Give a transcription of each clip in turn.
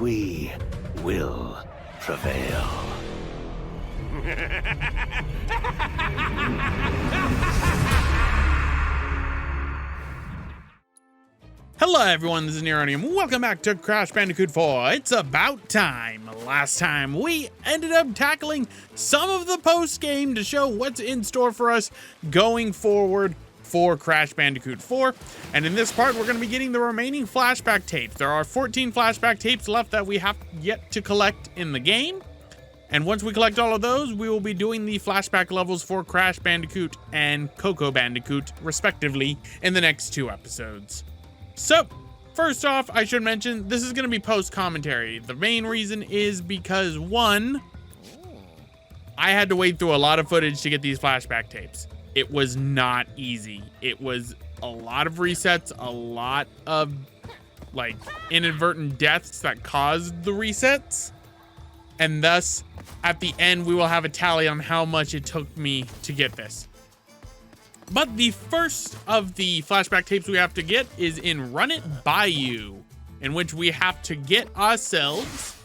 we will prevail. Hello everyone, this is Neronium. Welcome back to Crash Bandicoot 4. It's about time. Last time we ended up tackling some of the post-game to show what's in store for us going forward for Crash Bandicoot 4. And in this part, we're going to be getting the remaining flashback tapes. There are 14 flashback tapes left that we have yet to collect in the game. And once we collect all of those, we will be doing the flashback levels for Crash Bandicoot and Coco Bandicoot, respectively, in the next 2 episodes. So, first off, I should mention, this is going to be post-commentary. The main reason is because, one, I had to wade through a lot of footage to get these flashback tapes. It was not easy. It was a lot of resets, a lot of, like, inadvertent deaths that caused the resets. And thus, at the end, we will have a tally on how much it took me to get this. But the first of the flashback tapes we have to get is in Run It Bayou, in which we have to get ourselves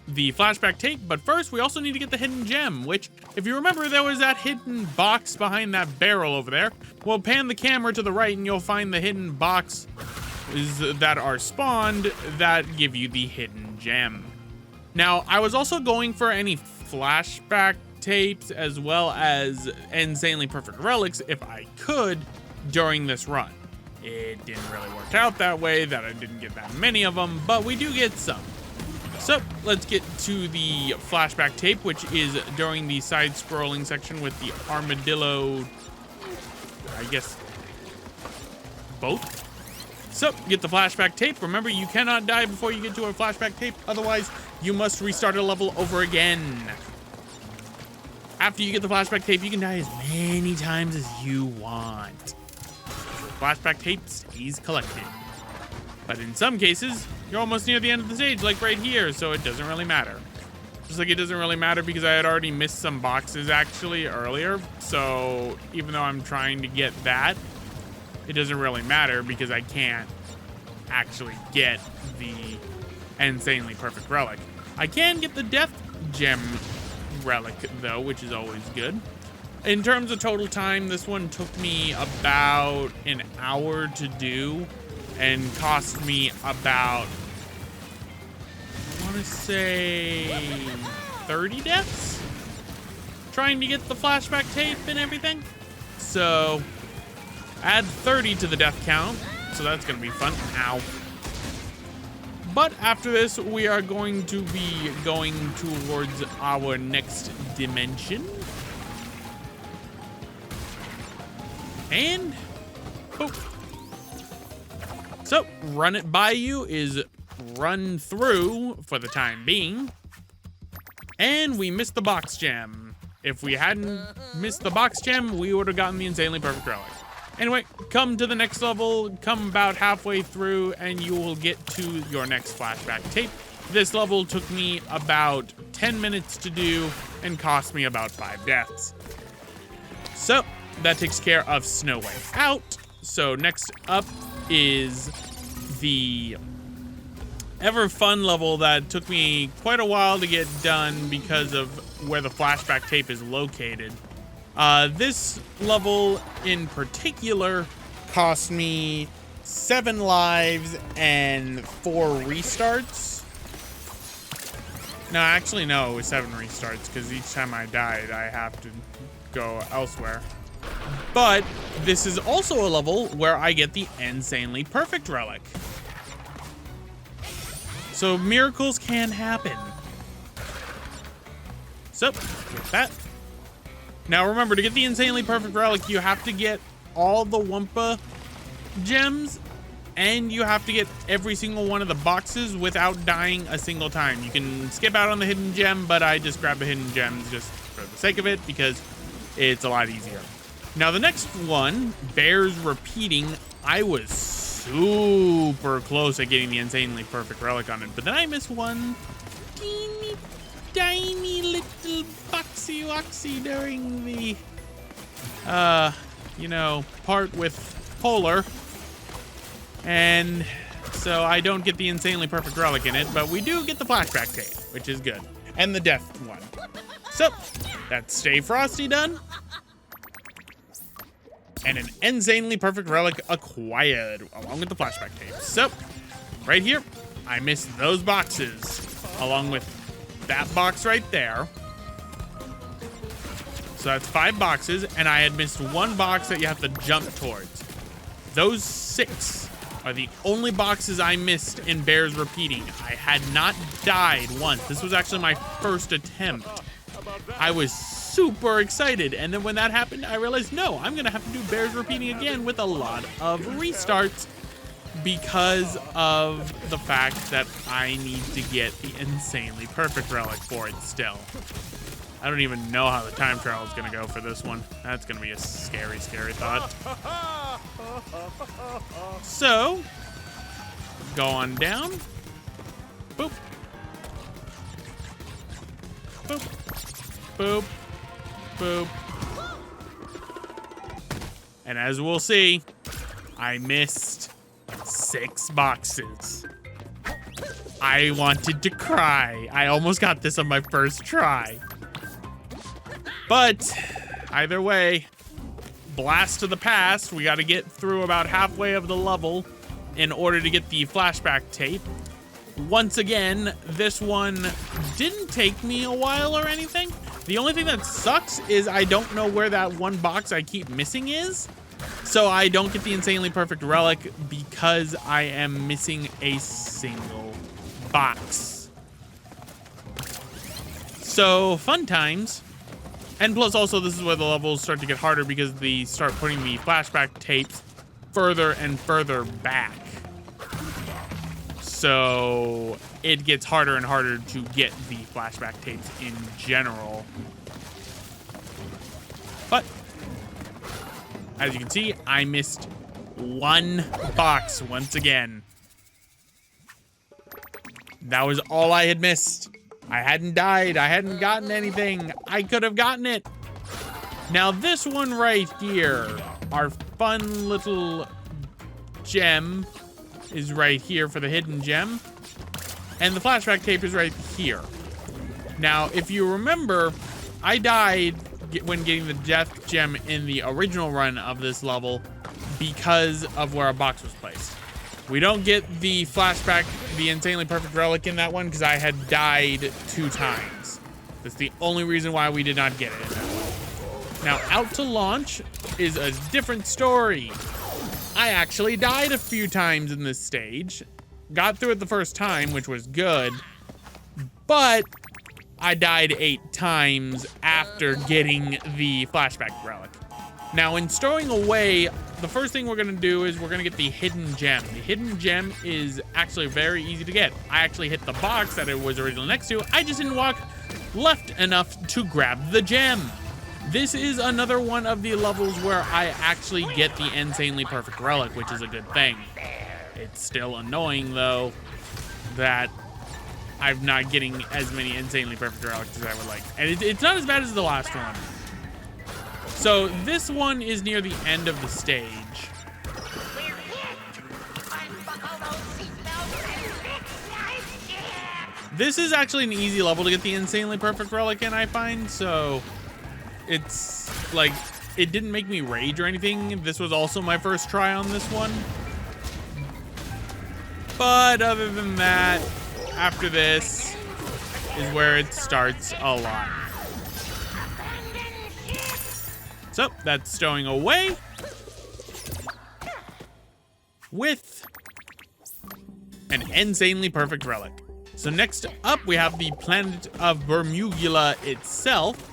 the flashback tape. But first, we also need to get the hidden gem, which, if you remember, there was that hidden box behind that barrel over there. Well, pan the camera to the right and you'll find the hidden box that are spawned that give you the hidden gem. Now, I was also going for any flashback tapes as well as insanely perfect relics if I could during this run. It didn't really work out that way, that I didn't get that many of them, but we do get some. So let's get to the flashback tape, which is during the side-scrolling section with the armadillo, I guess, boat. So get the flashback tape. Remember, you cannot die before you get to a flashback tape, otherwise you must restart a level over again. After you get the flashback tape, you can die as many times as you want. Flashback tape stays collected. But in some cases, you're almost near the end of the stage, like right here, so it doesn't really matter. Just like it doesn't really matter because I had already missed some boxes actually earlier, so even though I'm trying to get that, it doesn't really matter because I can't actually get the insanely perfect relic. I can get the death gem relic though, which is always good. In terms of total time, this one took me about an hour to do and cost me about, I want to say 30 deaths trying to get the flashback tape and everything. So add 30 to the death count, so that's gonna be fun. Ow. But after this, we are going to be going towards our next dimension. And, boop. So, Run It Bayou is run through for the time being. And we missed the box gem. If we hadn't missed the box gem, we would have gotten the insanely perfect relic. Anyway, come to the next level, come about halfway through, and you will get to your next flashback tape. This level took me about 10 minutes to do and cost me about 5 deaths. So, that takes care of Snow Way Out. So, next up is the ever fun level that took me quite a while to get done because of where the flashback tape is located. This level in particular cost me 7 lives and 4 restarts. No, actually, no, it was 7 restarts because each time I died, I have to go elsewhere. But this is also a level where I get the insanely perfect relic. So miracles can happen. So, get that. Now remember, to get the insanely perfect relic, you have to get all the Wumpa gems, and you have to get every single one of the boxes without dying a single time. You can skip out on the hidden gem, but I just grab the hidden gems just for the sake of it because it's a lot easier. Now the next one bears repeating. I was super close at getting the insanely perfect relic on it, but then I missed one teeny tiny little boxy waxy during the part with Polar, and so I don't get the insanely perfect relic in it, but we do get the flashback tape, which is good. And the death one. So, that's Stay Frosty done. And an insanely perfect relic acquired, along with the flashback tape. So, right here, I missed those boxes, along with that box right there. So that's 5 boxes, and I had missed 1 box that you have to jump towards. Those 6 are the only boxes I missed in Bears Repeating. I had not died once. This was actually my first attempt. I was super excited, and then when that happened, I realized, no, I'm gonna have to do Bears Repeating again with a lot of restarts because of the fact that I need to get the insanely perfect relic for it still. I don't even know how the time trial is gonna go for this one. That's gonna be a scary, scary thought. So, go on down. Boop. Boop. Boop. Boop. And as we'll see, I missed 6 boxes. I wanted to cry. I almost got this on my first try. But either way, blast to the past. We got to get through about halfway of the level in order to get the flashback tape. Once again, this one didn't take me a while or anything. The only thing that sucks is I don't know where that 1 box I keep missing is. So I don't get the insanely perfect relic because I am missing a single box. So fun times. And plus also this is where the levels start to get harder because they start putting the flashback tapes further and further back. So it gets harder and harder to get the flashback tapes in general. But as you can see, I missed 1 box once again. That was all I had missed. I hadn't died. I hadn't gotten anything. I could have gotten it. Now this one right here, our fun little gem is right here for the hidden gem. And the flashback tape is right here. Now, if you remember, I died when getting the death gem in the original run of this level because of where a box was placed. We don't get the flashback, the insanely perfect relic in that one because I had died 2 times. That's the only reason why we did not get it in that one. Now, out to launch is a different story. I actually died a few times in this stage. Got through it the first time, which was good. But I died 8 times after getting the flashback relic. Now, in stowing away, the first thing we're gonna do is we're gonna get the hidden gem. The hidden gem is actually very easy to get. I actually hit the box that it was originally next to. I just didn't walk left enough to grab the gem. This is another one of the levels where I actually get the insanely perfect relic, which is a good thing. It's still annoying, though, that I'm not getting as many insanely perfect relics as I would like. And it's not as bad as the last one. So this one is near the end of the stage. This is actually an easy level to get the insanely perfect relic in, I find, so it's like, it didn't make me rage or anything. This was also my first try on this one. But other than that, after this is where it starts a lot. So that's stowing away with an insanely perfect relic. So next up, we have the Planet of Bermugula itself.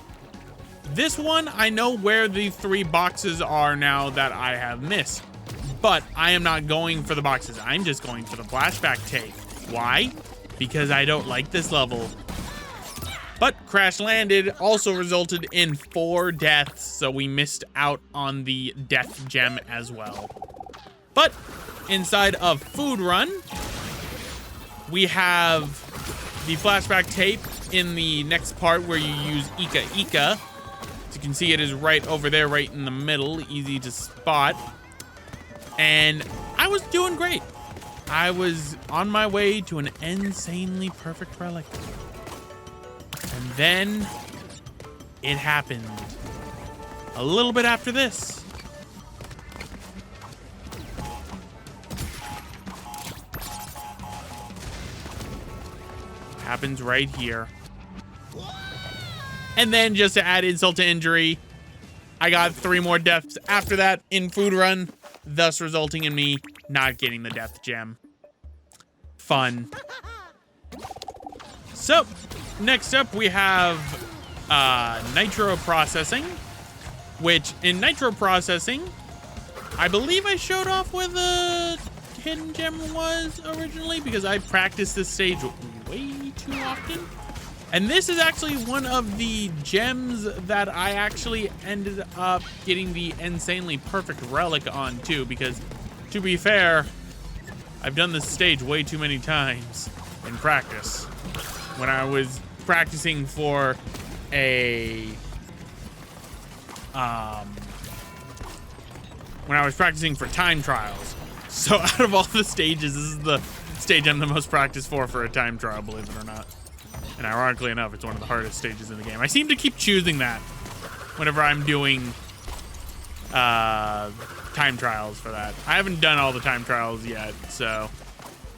This one, I know where the 3 boxes are now that I have missed, but I am not going for the boxes. I'm just going for the flashback tape. Why? Because I don't like this level. But Crash Landed also resulted in 4 deaths, so we missed out on the death gem as well. But inside of Food Run, we have the flashback tape in the next part where you use Ika Ika. As you can see, it is right over there, right in the middle, easy to spot. And I was doing great. I was on my way to an insanely perfect relic. And then it happened. A little bit after this. Happens right here. And then just to add insult to injury, I got 3 more deaths after that in food run, thus resulting in me not getting the death gem. Fun. So, next up we have Nitro Processing, which in Nitro Processing, I believe I showed off where the hidden gem was originally because I practiced this stage way too often. And this is actually one of the gems that I actually ended up getting the insanely perfect relic on too, because to be fair, I've done this stage way too many times in practice. When I was practicing for a, when I was practicing for time trials. So out of all the stages, this is the stage I'm the most practiced for a time trial, believe it or not. And ironically enough, it's one of the hardest stages in the game. I seem to keep choosing that whenever I'm doing time trials for that. I haven't done all the time trials yet, so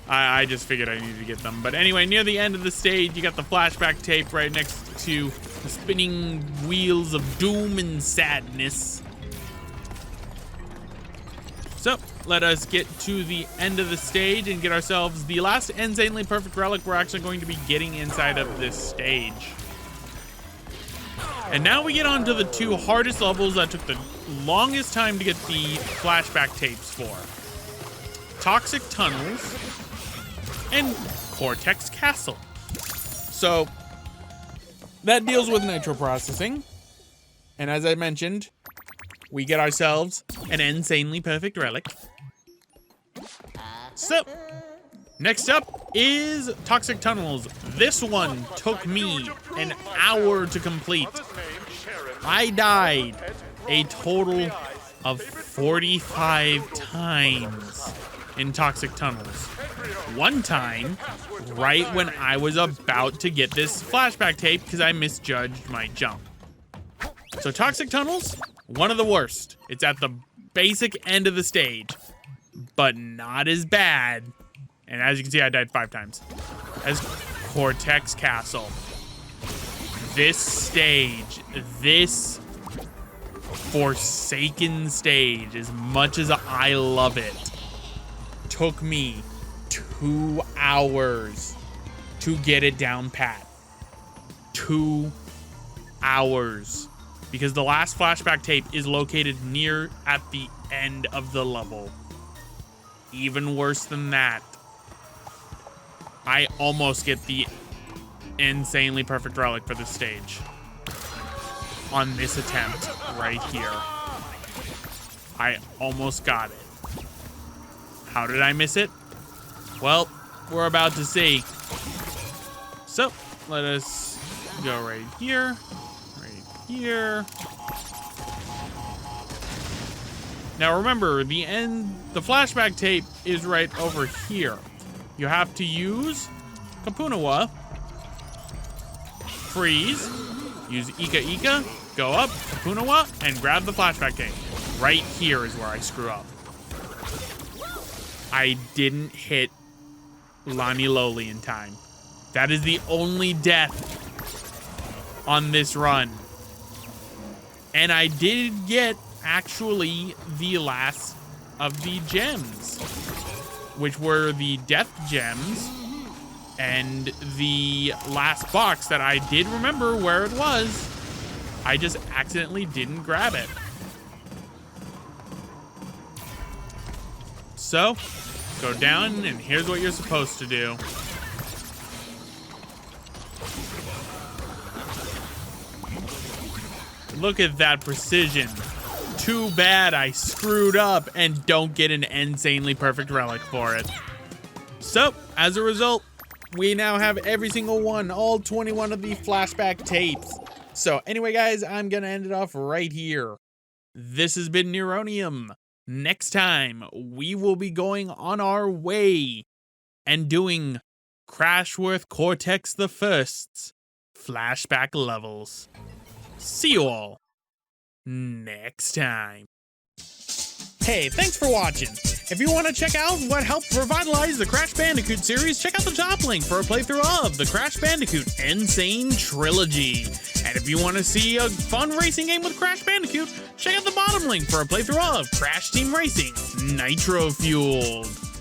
I just figured I needed to get them. But anyway, near the end of the stage, you got the flashback tape right next to the spinning wheels of doom and sadness. So, let us get to the end of the stage and get ourselves the last insanely perfect relic we're actually going to be getting inside of this stage. And now we get on to the 2 hardest levels that took the longest time to get the flashback tapes for. Toxic Tunnels and Cortex Castle. So, that deals with Nitro Processing. And as I mentioned, we get ourselves an insanely perfect relic. So, next up is Toxic Tunnels. This one took me an hour to complete. I died a total of 45 times in Toxic Tunnels. One time, right when I was about to get this flashback tape because I misjudged my jump. So Toxic Tunnels, one of the worst. It's at the basic end of the stage, but not as bad. And as you can see, I died 5 times. As Cortex Castle. This stage, this forsaken stage, as much as I love it, took me 2 hours to get it down pat. 2 hours. Because the last flashback tape is located near at the end of the level. Even worse than that, I almost get the insanely perfect relic for this stage. On this attempt right here. I almost got it. How did I miss it? Well, we're about to see. So, let us go right here. Here. Now remember, the flashback tape is right over here. You have to use Kapunawa, freeze, use Ika Ika, go up, Kapunawa, and grab the flashback tape. Right here is where I screw up. I didn't hit Lani-Loli in time. That is the only death on this run. And I did get, actually, the last of the gems, which were the death gems and the last box that I did remember where it was. I just accidentally didn't grab it. So, go down, and here's what you're supposed to do. Look at that precision. Too bad I screwed up and don't get an insanely perfect relic for it. So, as a result, we now have every single one, all 21 of the flashback tapes. So anyway, guys, I'm gonna end it off right here. This has been Neronium. next time we will be going on our way and doing Crashworth Cortex the First's flashback levels. See you all next time. Hey, thanks for watching. If you want to check out what helped revitalize the Crash Bandicoot series, check out the top link for a playthrough of the Crash Bandicoot Insane Trilogy. And if you want to see a fun racing game with Crash Bandicoot, check out the bottom link for a playthrough of Crash Team Racing Nitro Fueled.